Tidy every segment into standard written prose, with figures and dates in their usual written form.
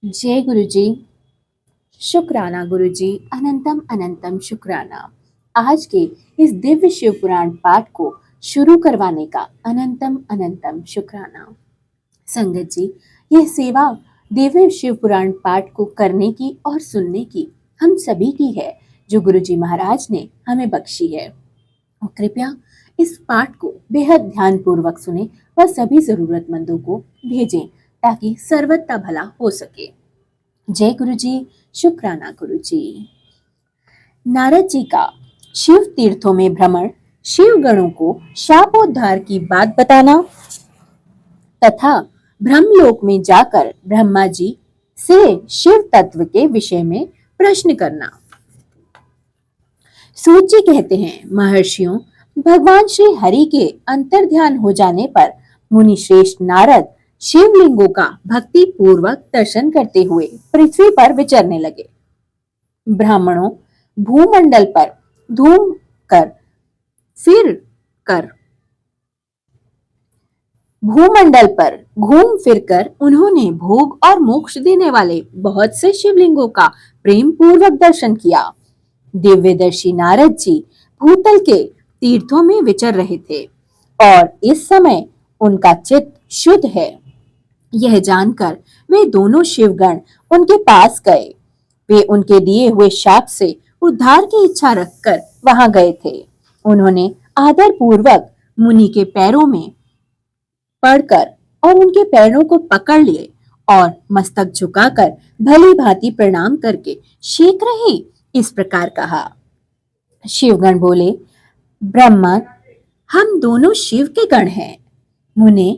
जय गुरु जी। शुक्राना गुरु जी, अनंतम अनंतम शुक्राना। आज के इस दिव्य शिव पुराण पाठ को शुरू करवाने का अनंतम अनंतम शुक्राना। संगत जी, यह सेवा दिव्य शिव पुराण पाठ को करने की और सुनने की हम सभी की है, जो गुरु जी महाराज ने हमें बख्शी है। और कृपया इस पाठ को बेहद ध्यान पूर्वक सुने व सभी जरूरतमंदों को भेजें ताकि सर्वत्र भला हो सके। जय गुरु जी, शुक्राना गुरु जी। नारद जी का शिव तीर्थों में भ्रमण, शिव गणों को शापोद्धार की बात बताना तथा ब्रह्मलोक में जाकर ब्रह्मा जी से शिव तत्व के विषय में प्रश्न करना। सूत जी कहते हैं, महर्षियों, भगवान श्री हरि के अंतर्ध्यान हो जाने पर मुनि श्रेष्ठ नारद शिवलिंगों का भक्ति पूर्वक दर्शन करते हुए पृथ्वी पर विचरने लगे। ब्राह्मणों भूमंडल पर धूम कर फिर कर भूमंडल पर घूम फिरकर उन्होंने भोग और मोक्ष देने वाले बहुत से शिवलिंगों का प्रेम पूर्वक दर्शन किया। दिव्यदर्शी नारद जी भूतल के तीर्थों में विचर रहे थे और इस समय उनका चित्त शुद्ध है, यह जानकर वे दोनों शिवगण उनके पास गए। वे उनके दिए हुए शाप से उद्धार की इच्छा रखकर वहां गए थे। उन्होंने आदर पूर्वक मुनि के पैरों में पड़कर और उनके पैरों को पकड़ लिए और मस्तक झुकाकर भली भांति प्रणाम करके शीघ्र ही इस प्रकार कहा। शिवगण बोले, ब्रह्मा, हम दोनों शिव के गण हैं। मुने,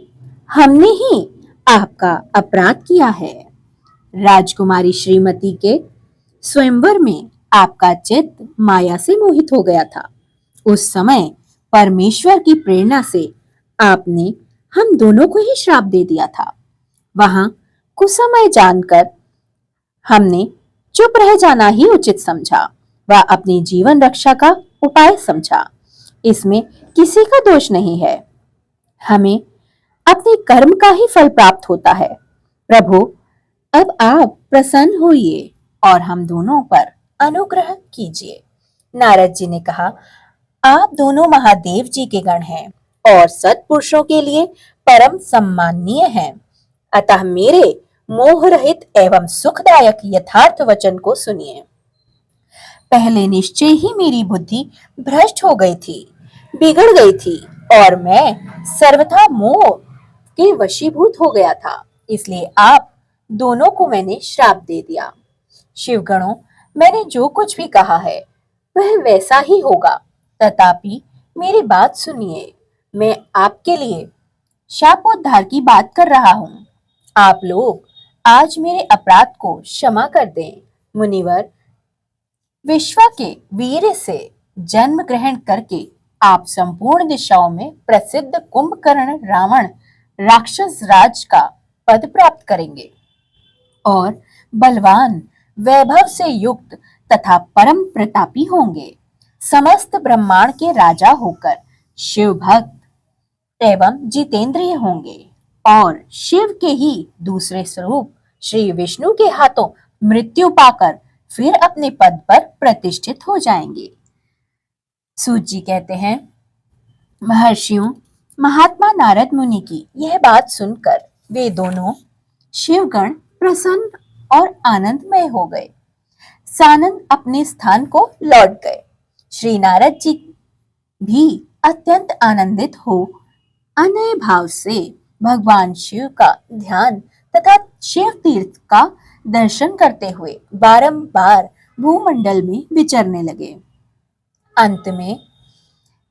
हमने ही आपका अपराध किया है। राजकुमारी श्रीमती के स्वयंवर में आपका चित्त माया से मोहित हो गया था। उस समय परमेश्वर की प्रेरणा से आपने हम दोनों को ही श्राप दे दिया था। वहां कुसमय जानकर हमने चुप रह जाना ही उचित समझा व अपनी जीवन रक्षा का उपाय समझा। इसमें किसी का दोष नहीं है। हमें अपने कर्म का ही फल प्राप्त होता है। प्रभु, अब आप प्रसन्न होइए और हम दोनों पर अनुग्रह कीजिए। नारद जी ने कहा, आप दोनों महादेव जी के गण हैं और सत्पुरुषों के लिए परम सम्माननीय हैं। अतः मेरे मोह रहित एवं सुखदायक यथार्थ वचन को सुनिए। पहले निश्चय ही मेरी बुद्धि भ्रष्ट हो गई थी, बिगड़ गई थी और मैं सर्वथा मोह के वशीभूत हो गया था। इसलिए आप दोनों को मैंने श्राप दे दिया। शिवगणों, मैंने जो कुछ भी कहा है वह वैसा ही होगा, तथापि मेरी बात सुनिए। मैं आपके लिए शापोद्धार की बात कर रहा हूँ। आप लोग आज मेरे अपराध को क्षमा कर दें। मुनिवर, विश्व के वीर से जन्म ग्रहण करके आप संपूर्ण दिशाओं में प्रसिद्ध कुंभकर्ण रावण राक्षस राज का पद प्राप्त करेंगे और बलवान वैभव से युक्त तथा परम प्रतापी होंगे। समस्त ब्रह्मांड के राजा होकर शिव भक्त एवं जितेंद्रिय होंगे और शिव के ही दूसरे स्वरूप श्री विष्णु के हाथों मृत्यु पाकर फिर अपने पद पर प्रतिष्ठित हो जाएंगे। सूत जी कहते हैं, महर्षियों, महात्मा नारद मुनि की यह बात सुनकर वे दोनों शिवगण प्रसन्न और आनंदमय हो गए। सानंद अपने स्थान को लौट गए। श्री नारद जी भी अत्यंत आनंदित हो अनय भाव से भगवान शिव का ध्यान तथा शिव तीर्थ का दर्शन करते हुए बारंबार भूमंडल में विचरने लगे। अंत में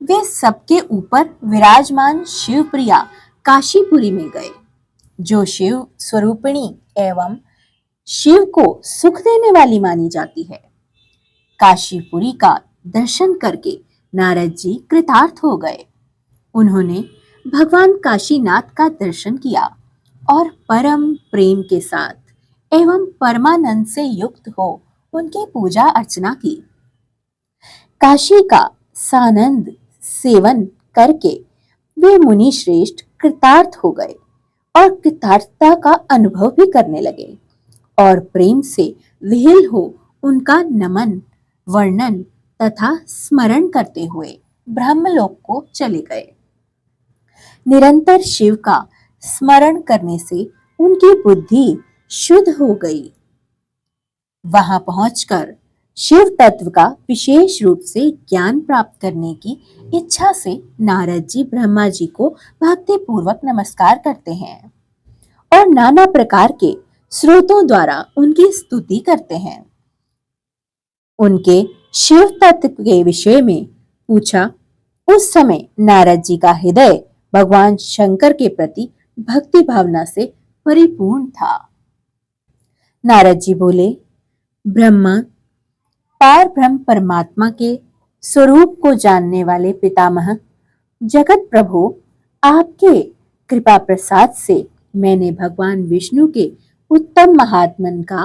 वे सबके ऊपर विराजमान शिवप्रिया काशीपुरी में गए, जो शिव स्वरूपिणी एवं शिव को सुख देने वाली मानी जाती है। काशीपुरी का दर्शन करके नारद जी कृतार्थ हो गए। उन्होंने भगवान काशीनाथ का दर्शन किया और परम प्रेम के साथ एवं परमानंद से युक्त हो उनकी पूजा अर्चना की। काशी का सानंद सेवन करके वे मुनि श्रेष्ठ कृतार्थ हो गए और कृतार्थता का अनुभव भी करने लगे और प्रेम से विह्वल हो उनका नमन, वर्णन तथा स्मरण करते हुए ब्रह्मलोक को चले गए। निरंतर शिव का स्मरण करने से उनकी बुद्धि शुद्ध हो गई। वहां पहुंचकर शिव तत्व का विशेष रूप से ज्ञान प्राप्त करने की इच्छा से नारद जी ब्रह्मा जी को भक्ति पूर्वक नमस्कार करते हैं और नाना प्रकार के स्रोतों द्वारा उनकी स्तुति करते हैं। उनके शिव तत्व के विषय में पूछा। उस समय नारद जी का हृदय भगवान शंकर के प्रति भक्ति भावना से परिपूर्ण था। नारद जी बोले, ब्रह्मा, पार ब्रह्म परमात्मा के स्वरूप को जानने वाले पितामह, जगत प्रभु, आपके कृपा प्रसाद से मैंने भगवान विष्णु के उत्तम महात्मन का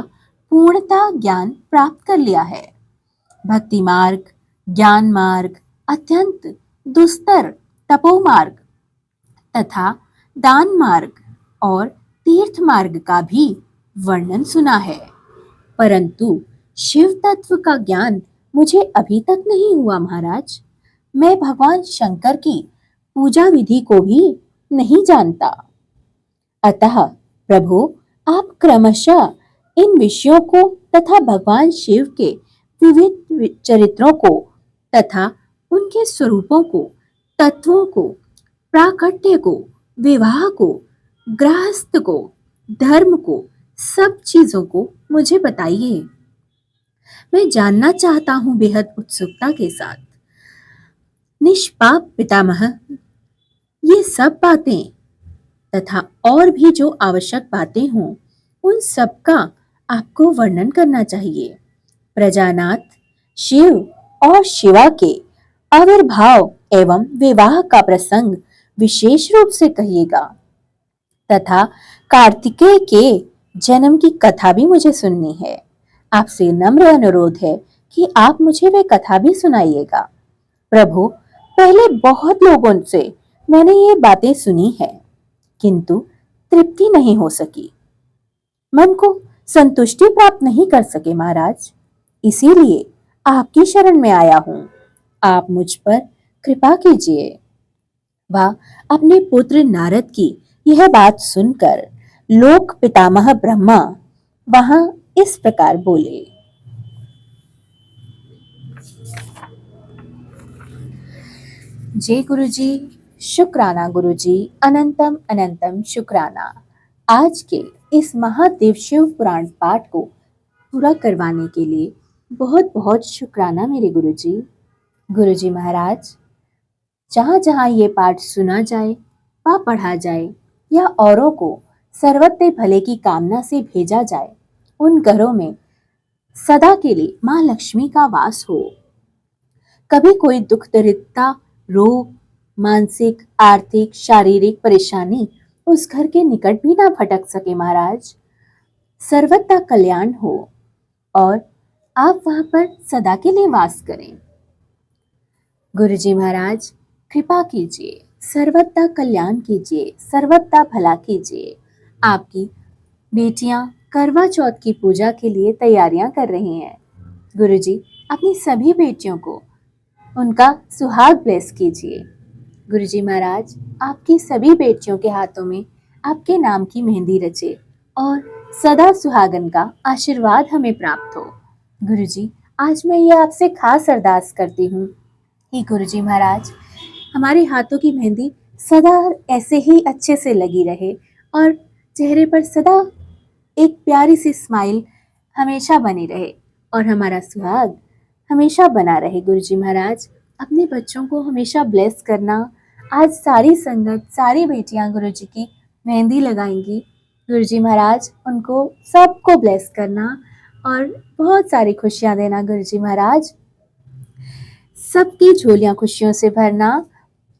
पूर्णता ज्ञान प्राप्त कर लिया है। भक्ति मार्ग, ज्ञान मार्ग, अत्यंत दुस्तर तपो मार्ग तथा दान मार्ग और तीर्थ मार्ग का भी वर्णन सुना है, परंतु शिव तत्व का ज्ञान मुझे अभी तक नहीं हुआ महाराज। मैं भगवान शंकर की पूजा विधि को भी नहीं जानता। अतः प्रभु, आप क्रमशः इन विषयों को तथा भगवान शिव के विविध चरित्रों को तथा उनके स्वरूपों को, तत्वों को, प्राकट्य को, विवाह को, गृहस्थ को, धर्म को, सब चीजों को मुझे बताइए। मैं जानना चाहता हूं बेहद उत्सुकता के साथ। निष्पाप पितामह, ये सब बातें तथा और भी जो आवश्यक बातें हों, उन सब का आपको वर्णन करना चाहिए। प्रजानाथ, शिव और शिवा के आविर्भाव एवं विवाह का प्रसंग विशेष रूप से कहिएगा तथा कार्तिकेय के जन्म की कथा भी मुझे सुननी है। आपसे नम्र अनुरोध है कि आप मुझे वह कथा भी सुनाइएगा। प्रभु, पहले बहुत लोगों से मैंने ये बातें सुनी है, किंतु तृप्ति नहीं हो सकी, मन को संतुष्टि प्राप्त नहीं कर सके महाराज। इसीलिए आपकी शरण में आया हूं। आप मुझ पर कृपा कीजिए। वह अपने पुत्र नारद की यह बात सुनकर लोक पितामह ब्रह्मा वहां इस प्रकार बोले। जय गुरुजी, शुक्राना गुरुजी, अनंतम अनंतम शुक्राना। आज के इस महादेव शिव पुराण पाठ को पूरा करवाने के लिए बहुत बहुत शुक्राना मेरे गुरुजी। गुरुजी महाराज, जहाँ जहाँ ये पाठ सुना जाए व पढ़ा जाए या औरों को सर्वत्र भले की कामना से भेजा जाए, उन घरों में सदा के लिए माँ लक्ष्मी का वास हो। कभी कोई दुख दरिद्रता, रोग, मानसिक, आर्थिक, शारीरिक परेशानी उस घर के निकट भी ना भटक सके महाराज। सर्वत्र कल्याण हो और आप वहां पर सदा के लिए वास करें। गुरुजी महाराज, कृपा कीजिए, सर्वत्र कल्याण कीजिए, सर्वत्र भला कीजिए। आपकी बेटियां करवा चौथ की पूजा के लिए तैयारियां कर रही हैं। गुरुजी, अपनी सभी बेटियों को उनका सुहाग ब्लेस कीजिए। गुरुजी महाराज, आपकी सभी बेटियों के हाथों में आपके नाम की मेहंदी रचे और सदा सुहागन का आशीर्वाद हमें प्राप्त हो। गुरुजी, आज मैं ये आपसे खास अरदास करती हूँ कि गुरुजी महाराज, हमारे हाथों की मेहंदी सदा ऐसे ही अच्छे से लगी रहे और चेहरे पर सदा एक प्यारी सी स्माइल हमेशा बनी रहे और हमारा सुहाग हमेशा बना रहे। गुरुजी महाराज, अपने बच्चों को हमेशा ब्लेस करना। आज सारी संगत, सारी बेटियां गुरुजी की मेहंदी लगाएंगी। गुरुजी महाराज, उनको सबको ब्लेस करना और बहुत सारी खुशियां देना। गुरुजी महाराज, सबकी झोलियां खुशियों से भरना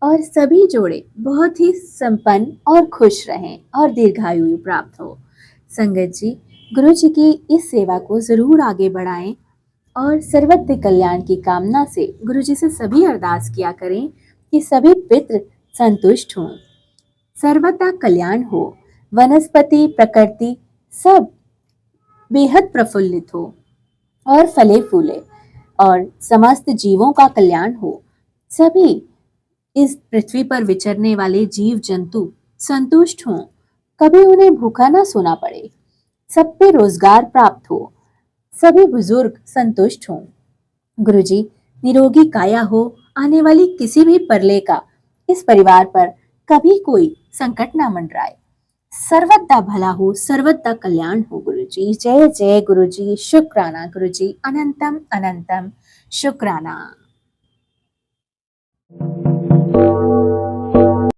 और सभी जोड़े बहुत ही संपन्न और खुश रहें और दीर्घायु प्राप्त हो। संगत जी, गुरु जी की इस सेवा को जरूर आगे बढ़ाएं और सर्वत्र कल्याण की कामना से गुरु जी से सभी अरदास किया करें कि सभी पितृ संतुष्ट हों, सर्वत्र कल्याण हो, वनस्पति प्रकृति सब बेहद प्रफुल्लित हो और फले फूले और समस्त जीवों का कल्याण हो। सभी इस पृथ्वी पर विचरने वाले जीव जंतु संतुष्ट हों, कभी उन्हें भूखा ना सोना पड़े, सब पे रोजगार प्राप्त हो, सभी बुजुर्ग संतुष्ट हों। गुरुजी, निरोगी काया हो, आने वाली किसी भी परले का इस परिवार पर कभी कोई संकट ना मंडराए। सर्वदा भला हो, सर्वदा कल्याण हो। गुरुजी जय जय गुरुजी, शुक्राना गुरुजी, अनंतम अनंतम शुक्राना।